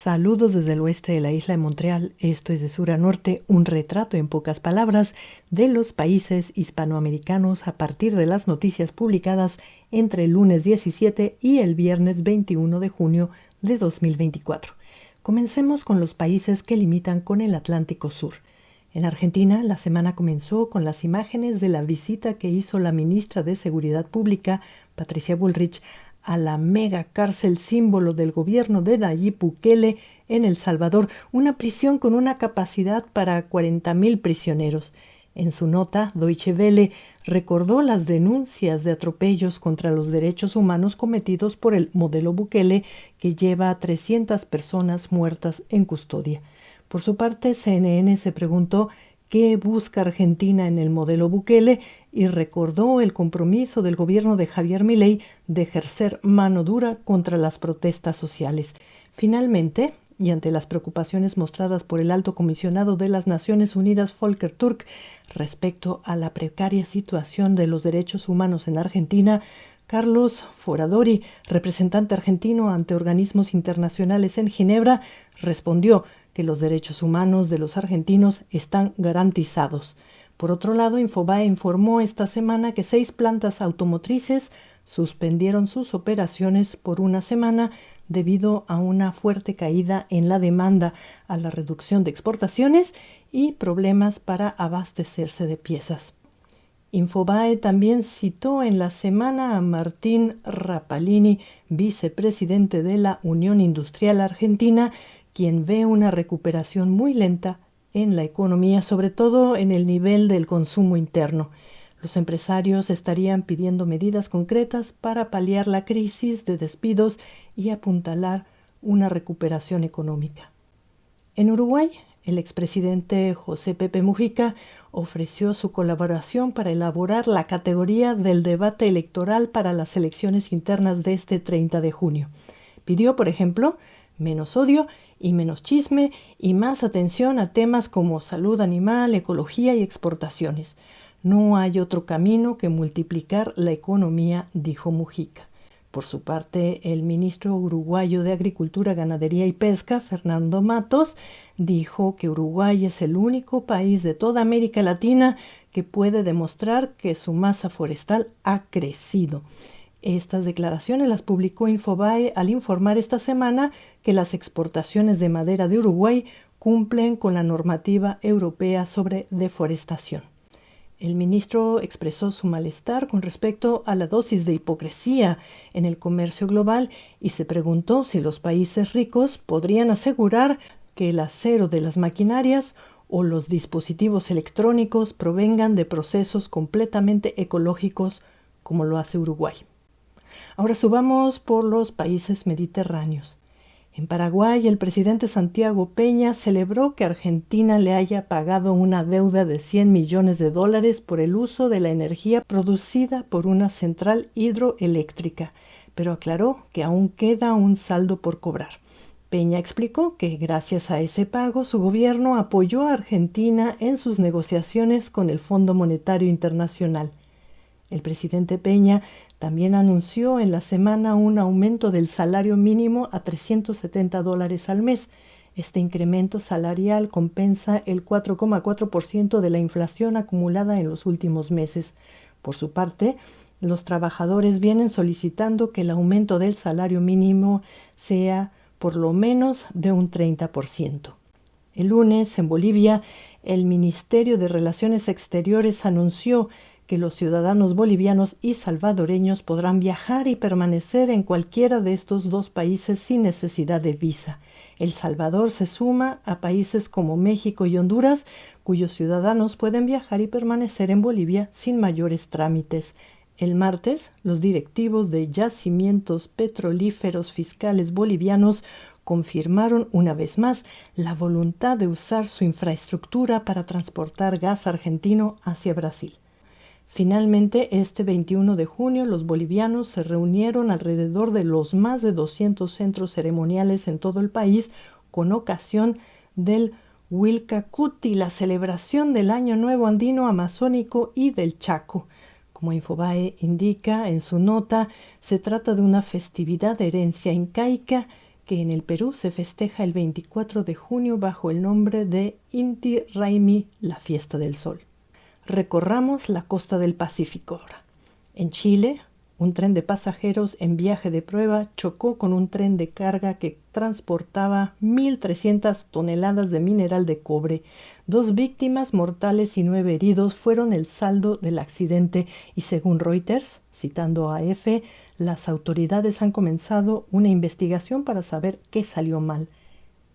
Saludos desde el oeste de la isla de Montreal, esto es de sur a norte, un retrato en pocas palabras de los países hispanoamericanos a partir de las noticias publicadas entre el lunes 17 y el viernes 21 de junio de 2024. Comencemos con los países que limitan con el Atlántico Sur. En Argentina, la semana comenzó con las imágenes de la visita que hizo la ministra de Seguridad Pública, Patricia Bullrich, a la mega cárcel símbolo del gobierno de Nayib Bukele en El Salvador, una prisión con una capacidad para 40,000 prisioneros. En su nota, Deutsche Welle recordó las denuncias de atropellos contra los derechos humanos cometidos por el modelo Bukele, que lleva a 300 personas muertas en custodia. Por su parte, CNN se preguntó qué busca Argentina en el modelo Bukele y recordó el compromiso del gobierno de Javier Milei de ejercer mano dura contra las protestas sociales. Finalmente, y ante las preocupaciones mostradas por el alto comisionado de las Naciones Unidas, Volker Turk, respecto a la precaria situación de los derechos humanos en Argentina, Carlos Foradori, representante argentino ante organismos internacionales en Ginebra, respondió que los derechos humanos de los argentinos están garantizados. Por otro lado, Infobae informó esta semana que 6 plantas automotrices suspendieron sus operaciones por una semana debido a una fuerte caída en la demanda, a la reducción de exportaciones y problemas para abastecerse de piezas. Infobae también citó en la semana a Martín Rapalini, vicepresidente de la Unión Industrial Argentina, quien ve una recuperación muy lenta en la economía, sobre todo en el nivel del consumo interno. Los empresarios estarían pidiendo medidas concretas para paliar la crisis de despidos y apuntalar una recuperación económica. En Uruguay, el expresidente José Pepe Mujica ofreció su colaboración para elaborar la categoría del debate electoral para las elecciones internas de este 30 de junio. Pidió, por ejemplo, menos odio y menos chisme y más atención a temas como salud animal, ecología y exportaciones. No hay otro camino que multiplicar la economía, dijo Mujica. Por su parte, el ministro uruguayo de Agricultura, Ganadería y Pesca, Fernando Matos, dijo que Uruguay es el único país de toda América Latina que puede demostrar que su masa forestal ha crecido. Estas declaraciones las publicó Infobae al informar esta semana que las exportaciones de madera de Uruguay cumplen con la normativa europea sobre deforestación. El ministro expresó su malestar con respecto a la dosis de hipocresía en el comercio global y se preguntó si los países ricos podrían asegurar que el acero de las maquinarias o los dispositivos electrónicos provengan de procesos completamente ecológicos como lo hace Uruguay. Ahora subamos por los países mediterráneos. En Paraguay, el presidente Santiago Peña celebró que Argentina le haya pagado una deuda de $100 millones por el uso de la energía producida por una central hidroeléctrica, pero aclaró que aún queda un saldo por cobrar. Peña explicó que gracias a ese pago su gobierno apoyó a Argentina en sus negociaciones con el Fondo Monetario Internacional. El presidente Peña también anunció en la semana un aumento del salario mínimo a $370 al mes. Este incremento salarial compensa el 4,4% de la inflación acumulada en los últimos meses. Por su parte, los trabajadores vienen solicitando que el aumento del salario mínimo sea por lo menos de un 30%. El lunes, en Bolivia, el Ministerio de Relaciones Exteriores anunció que los ciudadanos bolivianos y salvadoreños podrán viajar y permanecer en cualquiera de estos dos países sin necesidad de visa. El Salvador se suma a países como México y Honduras, cuyos ciudadanos pueden viajar y permanecer en Bolivia sin mayores trámites. El martes, los directivos de yacimientos petrolíferos fiscales bolivianos confirmaron una vez más la voluntad de usar su infraestructura para transportar gas argentino hacia Brasil. Finalmente, este 21 de junio, los bolivianos se reunieron alrededor de los más de 200 centros ceremoniales en todo el país con ocasión del Wilcacuti, la celebración del Año Nuevo Andino Amazónico y del Chaco. Como Infobae indica en su nota, se trata de una festividad de herencia incaica que en el Perú se festeja el 24 de junio bajo el nombre de Inti Raymi, la fiesta del sol. Recorramos la costa del Pacífico ahora. En Chile, un tren de pasajeros en viaje de prueba chocó con un tren de carga que transportaba 1.300 toneladas de mineral de cobre. 2 víctimas mortales y 9 heridos fueron el saldo del accidente y según Reuters, citando a AF, las autoridades han comenzado una investigación para saber qué salió mal.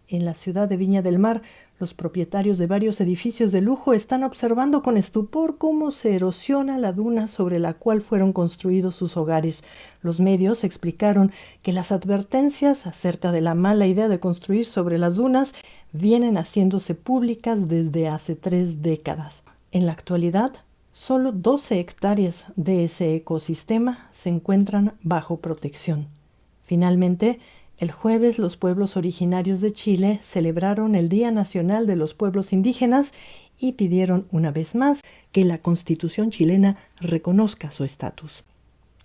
En la ciudad de Viña del Mar, los propietarios de varios edificios de lujo están observando con estupor cómo se erosiona la duna sobre la cual fueron construidos sus hogares. Los medios explicaron que las advertencias acerca de la mala idea de construir sobre las dunas vienen haciéndose públicas desde hace 3 décadas. En la actualidad, solo 12 hectáreas de ese ecosistema se encuentran bajo protección. Finalmente, el jueves los pueblos originarios de Chile celebraron el Día Nacional de los Pueblos Indígenas y pidieron una vez más que la Constitución chilena reconozca su estatus.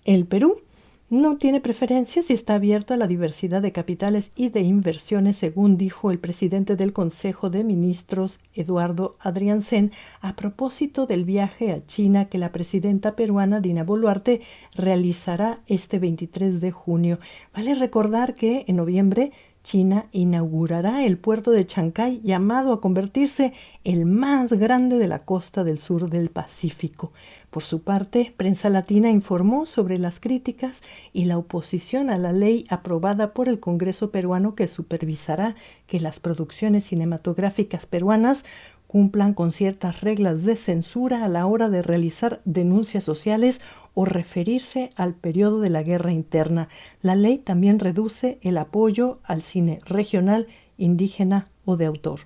El Perú no tiene preferencias y está abierto a la diversidad de capitales y de inversiones, según dijo el presidente del Consejo de Ministros, Eduardo Adrianzen, a propósito del viaje a China que la presidenta peruana Dina Boluarte realizará este 23 de junio. Vale recordar que en noviembre China inaugurará el puerto de Chancay, llamado a convertirse el más grande de la costa del sur del Pacífico. Por su parte, Prensa Latina informó sobre las críticas y la oposición a la ley aprobada por el Congreso peruano que supervisará que las producciones cinematográficas peruanas cumplan con ciertas reglas de censura a la hora de realizar denuncias sociales o referirse al periodo de la guerra interna. La ley también reduce el apoyo al cine regional, indígena o de autor.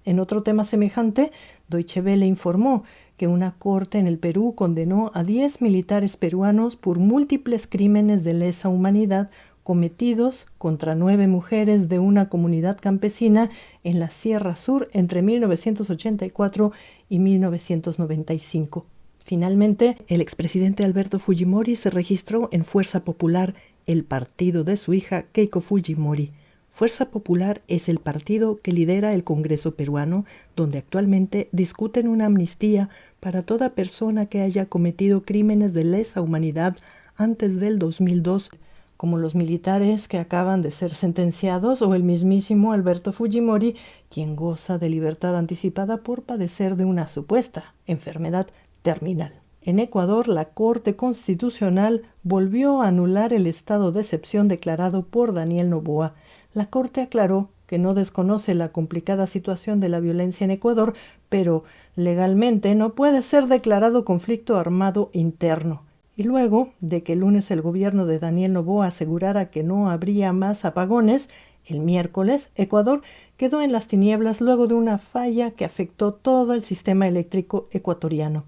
En otro tema semejante, Deutsche Welle informó que una corte en el Perú condenó a 10 militares peruanos por múltiples crímenes de lesa humanidad cometidos contra 9 mujeres de una comunidad campesina en la Sierra Sur entre 1984 y 1995. Finalmente, el expresidente Alberto Fujimori se registró en Fuerza Popular, el partido de su hija Keiko Fujimori. Fuerza Popular es el partido que lidera el Congreso peruano, donde actualmente discuten una amnistía para toda persona que haya cometido crímenes de lesa humanidad antes del 2002, como los militares que acaban de ser sentenciados o el mismísimo Alberto Fujimori, quien goza de libertad anticipada por padecer de una supuesta enfermedad terminal. En Ecuador, la Corte Constitucional volvió a anular el estado de excepción declarado por Daniel Noboa. La Corte aclaró que no desconoce la complicada situación de la violencia en Ecuador, pero legalmente no puede ser declarado conflicto armado interno. Y luego de que el lunes el gobierno de Daniel Noboa asegurara que no habría más apagones, el miércoles Ecuador quedó en las tinieblas luego de una falla que afectó todo el sistema eléctrico ecuatoriano.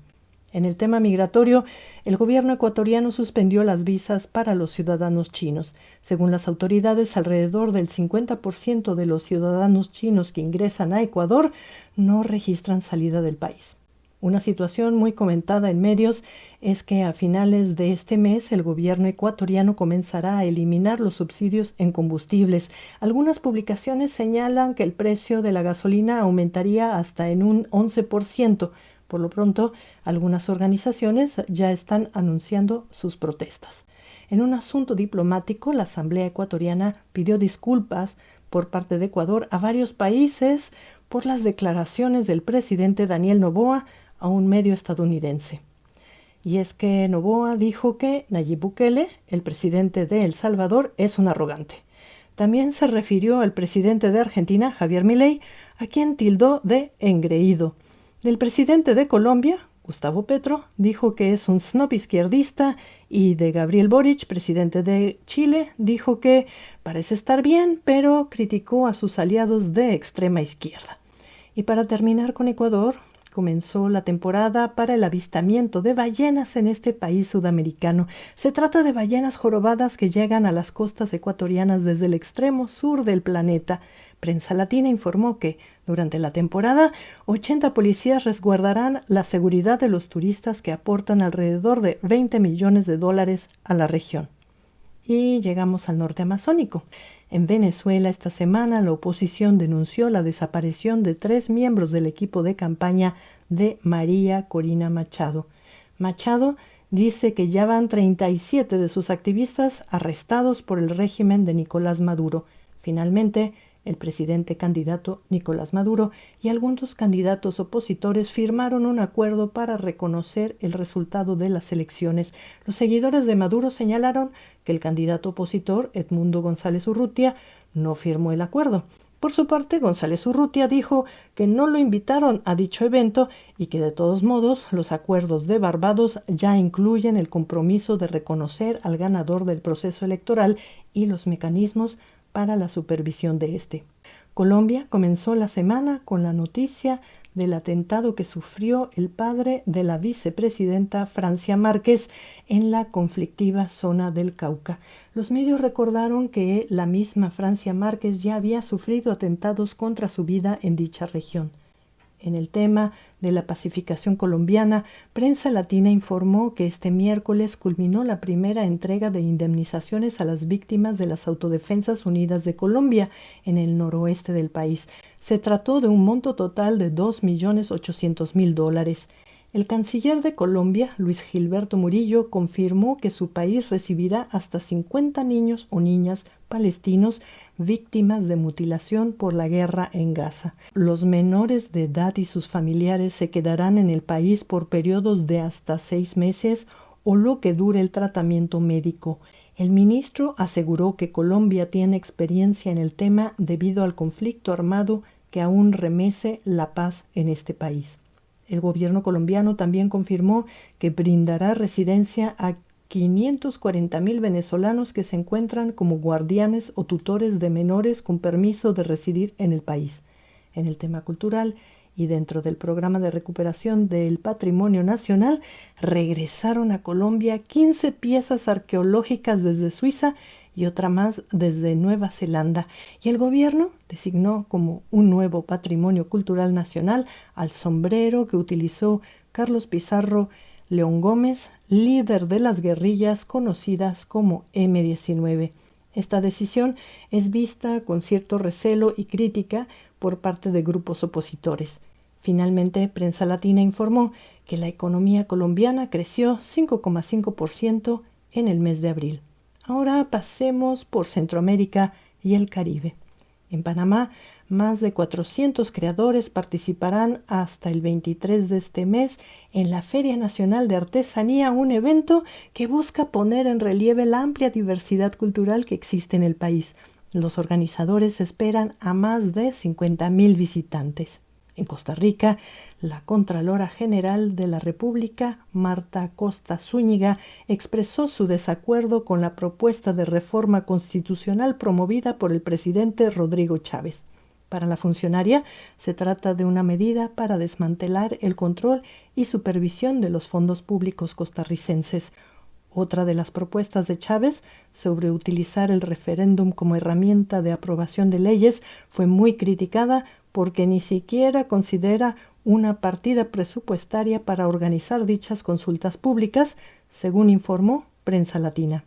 En el tema migratorio, el gobierno ecuatoriano suspendió las visas para los ciudadanos chinos. Según las autoridades, alrededor del 50% de los ciudadanos chinos que ingresan a Ecuador no registran salida del país. Una situación muy comentada en medios es que a finales de este mes el gobierno ecuatoriano comenzará a eliminar los subsidios en combustibles. Algunas publicaciones señalan que el precio de la gasolina aumentaría hasta en un 11%. Por lo pronto, algunas organizaciones ya están anunciando sus protestas. En un asunto diplomático, la Asamblea Ecuatoriana pidió disculpas por parte de Ecuador a varios países por las declaraciones del presidente Daniel Noboa a un medio estadounidense. Y es que Noboa dijo que Nayib Bukele, el presidente de El Salvador, es un arrogante. También se refirió al presidente de Argentina, Javier Milei, a quien tildó de engreído. Del presidente de Colombia, Gustavo Petro, dijo que es un snob izquierdista, y de Gabriel Boric, presidente de Chile, dijo que parece estar bien, pero criticó a sus aliados de extrema izquierda. Y para terminar con Ecuador, comenzó la temporada para el avistamiento de ballenas en este país sudamericano. Se trata de ballenas jorobadas que llegan a las costas ecuatorianas desde el extremo sur del planeta. Prensa Latina informó que, durante la temporada, 80 policías resguardarán la seguridad de los turistas que aportan alrededor de $20 millones a la región. Y llegamos al norte amazónico. En Venezuela esta semana la oposición denunció la desaparición de 3 miembros del equipo de campaña de María Corina Machado. Machado dice que ya van 37 de sus activistas arrestados por el régimen de Nicolás Maduro. Finalmente, el presidente candidato Nicolás Maduro y algunos candidatos opositores firmaron un acuerdo para reconocer el resultado de las elecciones. Los seguidores de Maduro señalaron que el candidato opositor, Edmundo González Urrutia, no firmó el acuerdo. Por su parte, González Urrutia dijo que no lo invitaron a dicho evento y que de todos modos los acuerdos de Barbados ya incluyen el compromiso de reconocer al ganador del proceso electoral y los mecanismos para la supervisión de este. Colombia comenzó la semana con la noticia del atentado que sufrió el padre de la vicepresidenta Francia Márquez en la conflictiva zona del Cauca. Los medios recordaron que la misma Francia Márquez ya había sufrido atentados contra su vida en dicha región. En el tema de la pacificación colombiana, Prensa Latina informó que este miércoles culminó la primera entrega de indemnizaciones a las víctimas de las Autodefensas Unidas de Colombia en el noroeste del país. Se trató de un monto total de $2.800.000. El canciller de Colombia, Luis Gilberto Murillo, confirmó que su país recibirá hasta 50 niños o niñas palestinos víctimas de mutilación por la guerra en Gaza. Los menores de edad y sus familiares se quedarán en el país por periodos de hasta 6 meses o lo que dure el tratamiento médico. El ministro aseguró que Colombia tiene experiencia en el tema debido al conflicto armado que aún remece la paz en este país. El gobierno colombiano también confirmó que brindará residencia a 540.000 venezolanos que se encuentran como guardianes o tutores de menores con permiso de residir en el país. En el tema cultural y dentro del programa de recuperación del patrimonio nacional, regresaron a Colombia 15 piezas arqueológicas desde Suiza y otra más desde Nueva Zelanda, y el gobierno designó como un nuevo patrimonio cultural nacional al sombrero que utilizó Carlos Pizarro León Gómez, líder de las guerrillas conocidas como M-19. Esta decisión es vista con cierto recelo y crítica por parte de grupos opositores. Finalmente, Prensa Latina informó que la economía colombiana creció 5,5% en el mes de abril. Ahora pasemos por Centroamérica y el Caribe. En Panamá, más de 400 creadores participarán hasta el 23 de este mes en la Feria Nacional de Artesanía, un evento que busca poner en relieve la amplia diversidad cultural que existe en el país. Los organizadores esperan a más de 50.000 visitantes. En Costa Rica, la Contralora General de la República, Marta Acosta Zúñiga, expresó su desacuerdo con la propuesta de reforma constitucional promovida por el presidente Rodrigo Chávez. Para la funcionaria, se trata de una medida para desmantelar el control y supervisión de los fondos públicos costarricenses. Otra de las propuestas de Chávez sobre utilizar el referéndum como herramienta de aprobación de leyes fue muy criticada porque ni siquiera considera una partida presupuestaria para organizar dichas consultas públicas, según informó Prensa Latina.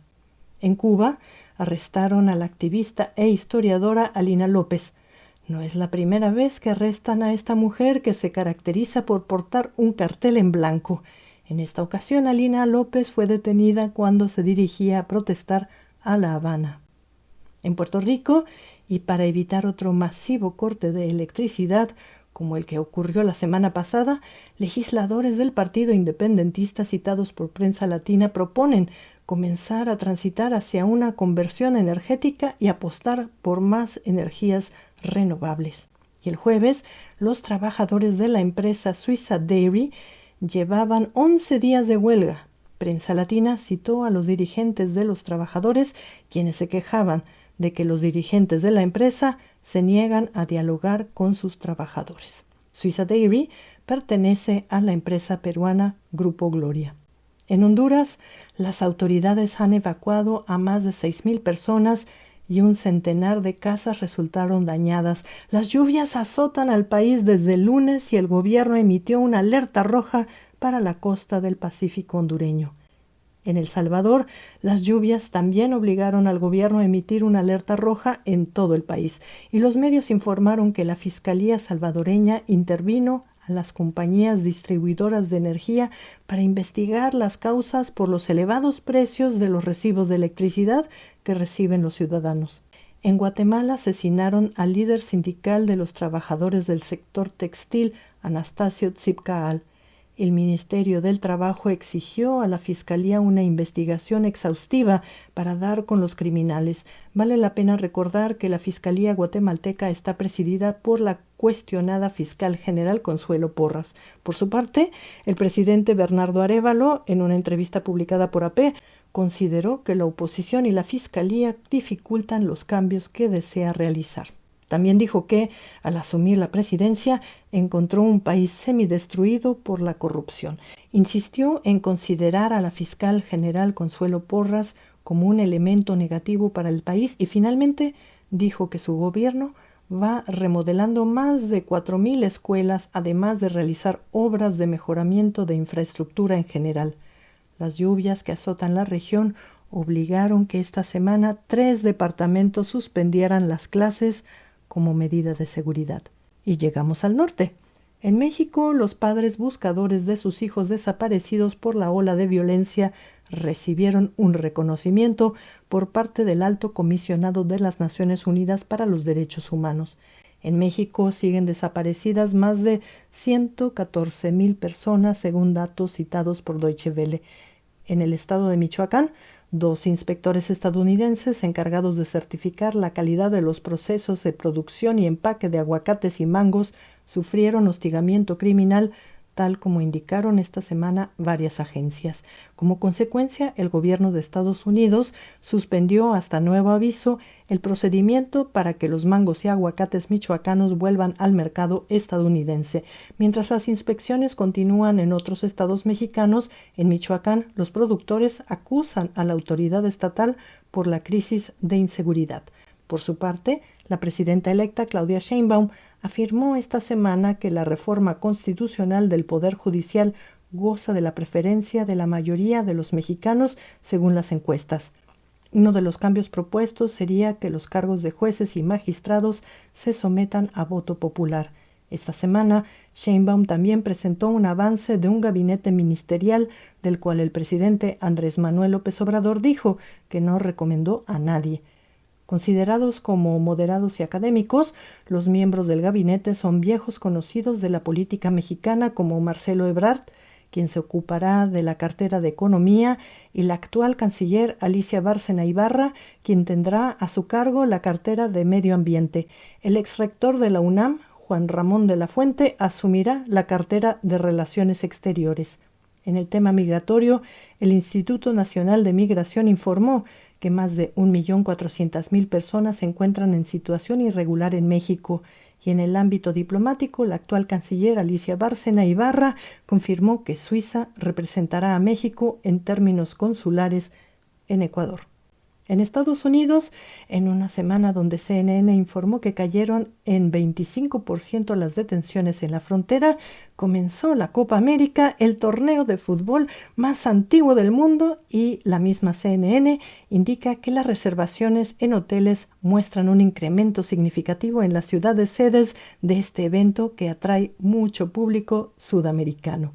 En Cuba, arrestaron a la activista e historiadora Alina López. No es la primera vez que arrestan a esta mujer que se caracteriza por portar un cartel en blanco. En esta ocasión, Alina López fue detenida cuando se dirigía a protestar a La Habana. En Puerto Rico, y para evitar otro masivo corte de electricidad, como el que ocurrió la semana pasada, legisladores del partido independentista citados por Prensa Latina proponen comenzar a transitar hacia una conversión energética y apostar por más energías renovables. Y el jueves, los trabajadores de la empresa suiza Dairy llevaban 11 días de huelga. Prensa Latina citó a los dirigentes de los trabajadores, quienes se quejaban de que los dirigentes de la empresa se niegan a dialogar con sus trabajadores. Suiza Dairy pertenece a la empresa peruana Grupo Gloria. En Honduras, las autoridades han evacuado a más de 6.000 personas y un centenar de casas resultaron dañadas. Las lluvias azotan al país desde el lunes y el gobierno emitió una alerta roja para la costa del Pacífico hondureño. En El Salvador, las lluvias también obligaron al gobierno a emitir una alerta roja en todo el país, y los medios informaron que la Fiscalía salvadoreña intervino a las compañías distribuidoras de energía para investigar las causas por los elevados precios de los recibos de electricidad que reciben los ciudadanos. En Guatemala asesinaron al líder sindical de los trabajadores del sector textil, Anastasio Tzipcaal. El Ministerio del Trabajo exigió a la Fiscalía una investigación exhaustiva para dar con los criminales. Vale la pena recordar que la Fiscalía guatemalteca está presidida por la cuestionada fiscal general Consuelo Porras. Por su parte, el presidente Bernardo Arévalo, en una entrevista publicada por AP, consideró que la oposición y la Fiscalía dificultan los cambios que desea realizar. También dijo que, al asumir la presidencia, encontró un país semidestruido por la corrupción. Insistió en considerar a la fiscal general Consuelo Porras como un elemento negativo para el país y finalmente dijo que su gobierno va remodelando más de 4,000 escuelas, además de realizar obras de mejoramiento de infraestructura en general. Las lluvias que azotan la región obligaron que esta semana 3 departamentos suspendieran las clases como medida de seguridad. Y llegamos al norte. En México, los padres buscadores de sus hijos desaparecidos por la ola de violencia recibieron un reconocimiento por parte del Alto Comisionado de las Naciones Unidas para los Derechos Humanos. En México siguen desaparecidas más de 114,000 personas, según datos citados por Deutsche Welle. En el estado de Michoacán, 2 inspectores estadounidenses encargados de certificar la calidad de los procesos de producción y empaque de aguacates y mangos sufrieron hostigamiento criminal, tal como indicaron esta semana varias agencias. Como consecuencia, el gobierno de Estados Unidos suspendió hasta nuevo aviso el procedimiento para que los mangos y aguacates michoacanos vuelvan al mercado estadounidense. Mientras las inspecciones continúan en otros estados mexicanos, en Michoacán los productores acusan a la autoridad estatal por la crisis de inseguridad. Por su parte, la presidenta electa Claudia Sheinbaum afirmó esta semana que la reforma constitucional del Poder Judicial goza de la preferencia de la mayoría de los mexicanos según las encuestas. Uno de los cambios propuestos sería que los cargos de jueces y magistrados se sometan a voto popular. Esta semana, Sheinbaum también presentó un avance de un gabinete ministerial del cual el presidente Andrés Manuel López Obrador dijo que no recomendó a nadie. Considerados como moderados y académicos, los miembros del gabinete son viejos conocidos de la política mexicana como Marcelo Ebrard, quien se ocupará de la cartera de Economía, y la actual canciller Alicia Bárcena Ibarra, quien tendrá a su cargo la cartera de Medio Ambiente. El exrector de la UNAM, Juan Ramón de la Fuente, asumirá la cartera de Relaciones Exteriores. En el tema migratorio, el Instituto Nacional de Migración informó que más de 1,400,000 personas se encuentran en situación irregular en México, y en el ámbito diplomático, la actual canciller Alicia Bárcena Ibarra confirmó que Suiza representará a México en términos consulares en Ecuador. En Estados Unidos, en una semana donde CNN informó que cayeron en 25% las detenciones en la frontera, comenzó la Copa América, el torneo de fútbol más antiguo del mundo, y la misma CNN indica que las reservaciones en hoteles muestran un incremento significativo en las ciudades sedes de este evento que atrae mucho público sudamericano.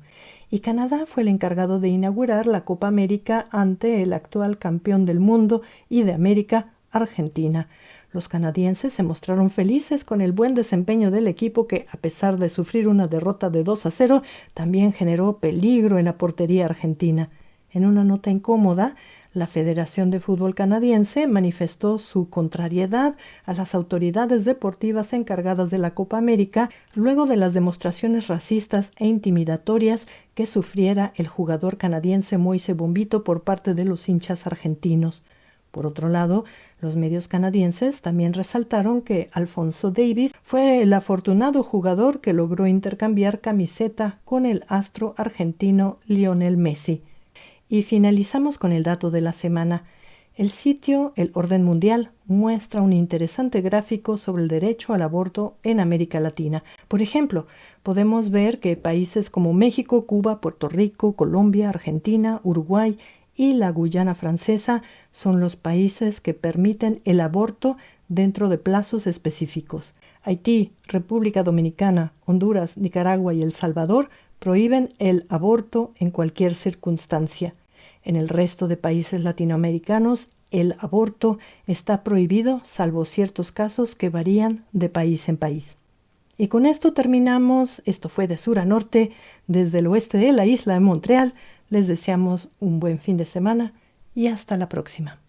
Y Canadá fue el encargado de inaugurar la Copa América ante el actual campeón del mundo y de América, Argentina. Los canadienses se mostraron felices con el buen desempeño del equipo que, a pesar de sufrir una derrota de 2-0, también generó peligro en la portería argentina. En una nota incómoda, la Federación de Fútbol Canadiense manifestó su contrariedad a las autoridades deportivas encargadas de la Copa América luego de las demostraciones racistas e intimidatorias que sufriera el jugador canadiense Moise Bombito por parte de los hinchas argentinos. Por otro lado, los medios canadienses también resaltaron que Alphonso Davies fue el afortunado jugador que logró intercambiar camiseta con el astro argentino Lionel Messi. Y finalizamos con el dato de la semana. El sitio El Orden Mundial muestra un interesante gráfico sobre el derecho al aborto en América Latina. Por ejemplo, podemos ver que países como México, Cuba, Puerto Rico, Colombia, Argentina, Uruguay y la Guyana Francesa son los países que permiten el aborto dentro de plazos específicos. Haití, República Dominicana, Honduras, Nicaragua y El Salvador prohíben el aborto en cualquier circunstancia. En el resto de países latinoamericanos, el aborto está prohibido, salvo ciertos casos que varían de país en país. Y con esto terminamos. Esto fue de sur a norte, desde el oeste de la isla de Montreal. Les deseamos un buen fin de semana y hasta la próxima.